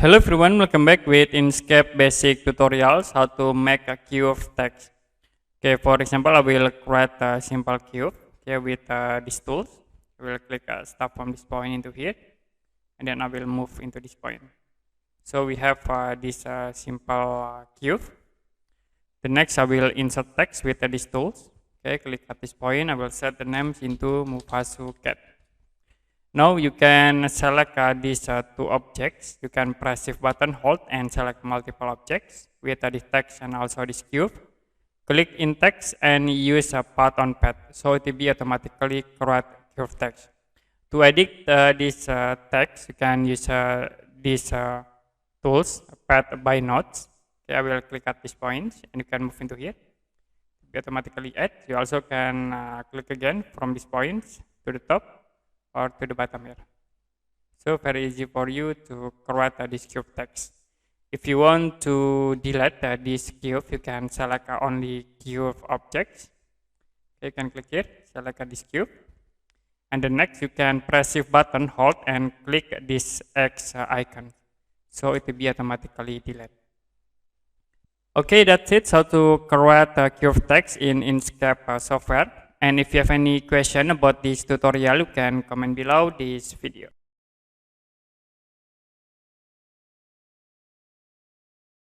Hello everyone, welcome back with Inkscape basic tutorials how to make a cube text. Okay, for example, I will create a simple cube with these tools. I will click start from this point into here, and then I will move into this point. So we have this simple cube. The next, I will insert text with these tools. Okay, click at this point. I will set the names into Mufasu cat. Now you can select these two objects. You can press shift button, hold, and select multiple objects with this text and also this cube. Click in text and use a path on path, so it will be automatically create cube text. To edit this text, you can use these tools, path by nodes. Okay, I will click at this point, and you can move into here. It will automatically add. You also can click again from this point to the top or to the bottom here. So very easy for you to create this cube text. If you want to delete this cube, you can select only cube objects. Okay, you can click here, select this cube. And the next you can press shift button, hold, and click this X icon. So it will be automatically deleted. Okay, that's it. How to create a cube text in Inkscape software. And if you have any question about this tutorial, you can comment below this video.